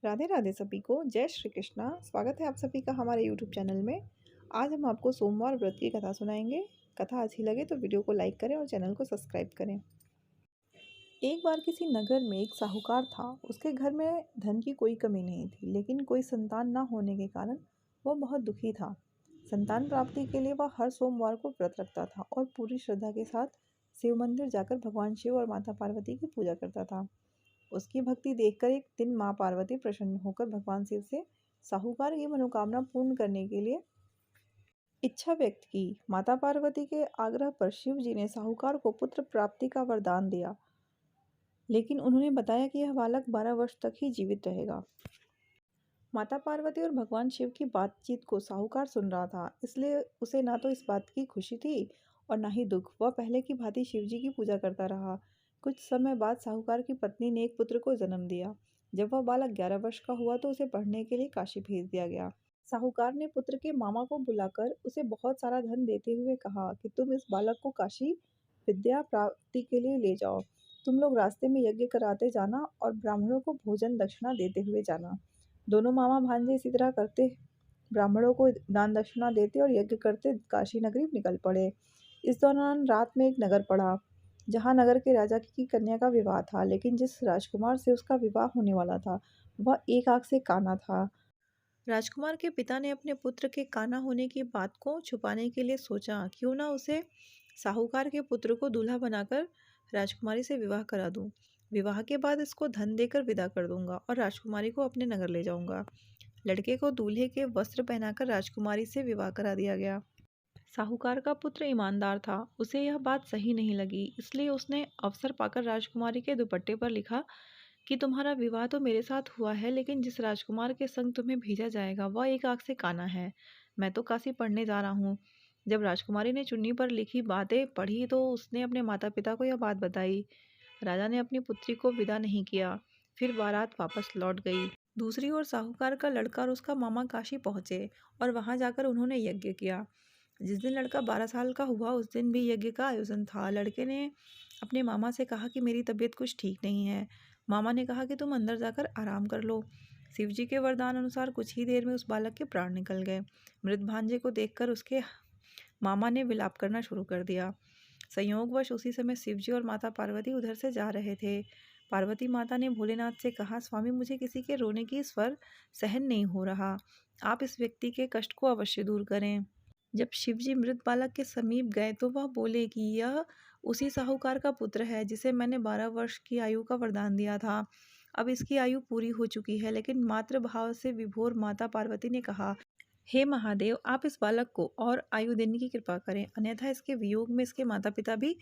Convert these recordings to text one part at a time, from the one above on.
राधे राधे सभी को जय श्री कृष्णा। स्वागत है आप सभी का हमारे यूट्यूब चैनल में। आज हम आपको सोमवार व्रत की कथा सुनाएंगे। कथा अच्छी लगे तो वीडियो को लाइक करें और चैनल को सब्सक्राइब करें। एक बार किसी नगर में एक साहूकार था। उसके घर में धन की कोई कमी नहीं थी, लेकिन कोई संतान न होने के कारण वह बहुत दुखी था। संतान प्राप्ति के लिए वह हर सोमवार को व्रत रखता था और पूरी श्रद्धा के साथ शिव मंदिर जाकर भगवान शिव और माता पार्वती की पूजा करता था। उसकी भक्ति देखकर एक दिन माँ पार्वती प्रसन्न होकर भगवान शिव से साहूकार की मनोकामना पूर्ण करने के लिए इच्छा व्यक्त की। माता पार्वती के आग्रह पर शिव जी ने साहूकार को पुत्र प्राप्ति का वरदान दिया, लेकिन उन्होंने बताया कि यह बालक 12 वर्ष तक ही जीवित रहेगा। माता पार्वती और भगवान शिव की बातचीत को साहूकार सुन रहा था, इसलिए उसे ना तो इस बात की खुशी थी और ना ही दुख। वह पहले की भांति शिव जी की पूजा करता रहा। कुछ समय बाद साहूकार की पत्नी ने एक पुत्र को जन्म दिया। जब वह बालक 11 वर्ष का हुआ तो उसे पढ़ने के लिए काशी भेज दिया गया। साहूकार ने पुत्र के मामा को बुलाकर उसे बहुत सारा धन देते हुए कहा कि तुम इस बालक को काशी विद्या प्राप्ति के लिए ले जाओ। तुम लोग रास्ते में यज्ञ कराते जाना और ब्राह्मणों को भोजन दक्षिणा देते हुए जाना। दोनों मामा भांजे इसी तरह करते, ब्राह्मणों को दान दक्षिणा देते और यज्ञ करते काशी नगरी निकल पड़े। इस दौरान रात में एक नगर पड़ा, जहाँ नगर के राजा की कन्या का विवाह था, लेकिन जिस राजकुमार से उसका विवाह होने वाला था वह एक आंख से काना था। राजकुमार के पिता ने अपने पुत्र के काना होने की बात को छुपाने के लिए सोचा, क्यों ना उसे साहूकार के पुत्र को दूल्हा बनाकर राजकुमारी से विवाह करा दूं। विवाह के बाद इसको धन देकर विदा कर दूंगा और राजकुमारी को अपने नगर ले जाऊंगा। लड़के को दूल्हे के वस्त्र पहनाकर राजकुमारी से विवाह करा दिया गया। साहूकार का पुत्र ईमानदार था, उसे यह बात सही नहीं लगी, इसलिए उसने अवसर पाकर राजकुमारी के दुपट्टे पर लिखा कि तुम्हारा विवाह तो मेरे साथ हुआ है, लेकिन जिस राजकुमार के संग तुम्हें भेजा जाएगा वह एक आंख से काना है। मैं तो काशी पढ़ने जा रहा हूँ। जब राजकुमारी ने चुन्नी पर लिखी बातें पढ़ी तो उसने अपने माता पिता को यह बात बताई। राजा ने अपनी पुत्री को विदा नहीं किया, फिर बारात वापस लौट गई। दूसरी ओर साहूकार का लड़का और उसका मामा काशी पहुंचे और वहां जाकर उन्होंने यज्ञ किया। जिस दिन लड़का 12 साल का हुआ उस दिन भी यज्ञ का आयोजन था। लड़के ने अपने मामा से कहा कि मेरी तबीयत कुछ ठीक नहीं है। मामा ने कहा कि तुम अंदर जाकर आराम कर लो। शिव जी के वरदान अनुसार कुछ ही देर में उस बालक के प्राण निकल गए। मृत भांजे को देखकर उसके मामा ने विलाप करना शुरू कर दिया। संयोगवश उसी समय शिव जी और माता पार्वती उधर से जा रहे थे। पार्वती माता ने भोलेनाथ से कहा, स्वामी मुझे किसी के रोने की स्वर सहन नहीं हो रहा, आप इस व्यक्ति के कष्ट को अवश्य दूर करें। जब शिवजी मृत बालक के समीप गए तो वह बोले कि यह उसी साहूकार का पुत्र है जिसे मैंने 12 वर्ष की आयु का वरदान दिया था। अब इसकी आयु पूरी हो चुकी है, लेकिन मातृ भाव से विभोर माता पार्वती ने कहा, हे महादेव, आप इस बालक को और आयु देने की कृपा करें, अन्यथा इसके वियोग में इसके माता पिता भी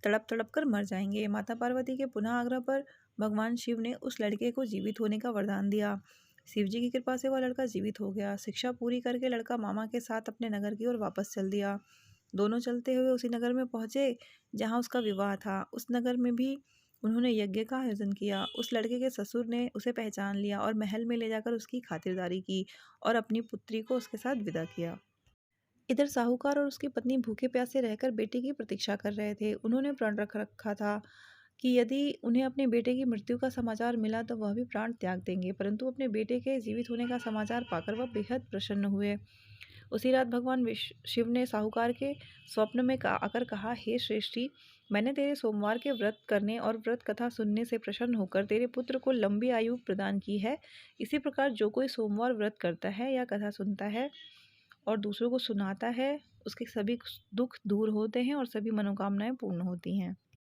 तड़प तड़प कर मर जाएंगे। माता पार्वती के पुनः आग्रह पर भगवान शिव ने उस लड़के को जीवित होने का वरदान दिया। शिव जी की कृपा से वह लड़का जीवित हो गया। शिक्षा पूरी करके लड़का मामा के साथ अपने नगर की ओर वापस चल दिया। दोनों चलते हुए उसी नगर में पहुंचे जहां उसका विवाह था। उस नगर में भी उन्होंने यज्ञ का आयोजन किया। उस लड़के के ससुर ने उसे पहचान लिया और महल में ले जाकर उसकी खातिरदारी की और अपनी पुत्री को उसके साथ विदा किया। इधर साहूकार और उसकी पत्नी भूखे प्यासे रहकर बेटे की प्रतीक्षा कर रहे थे। उन्होंने प्रण रख रखा था कि यदि उन्हें अपने बेटे की मृत्यु का समाचार मिला तो वह भी प्राण त्याग देंगे, परंतु अपने बेटे के जीवित होने का समाचार पाकर वह बेहद प्रसन्न हुए। उसी रात भगवान शिव ने साहूकार के स्वप्न में आकर कहा, हे श्रेष्ठी, मैंने तेरे सोमवार के व्रत करने और व्रत कथा सुनने से प्रसन्न होकर तेरे पुत्र को लंबी आयु प्रदान की है। इसी प्रकार जो कोई सोमवार व्रत करता है या कथा सुनता है और दूसरों को सुनाता है, उसके सभी दुख दूर होते हैं और सभी मनोकामनाएं पूर्ण होती हैं।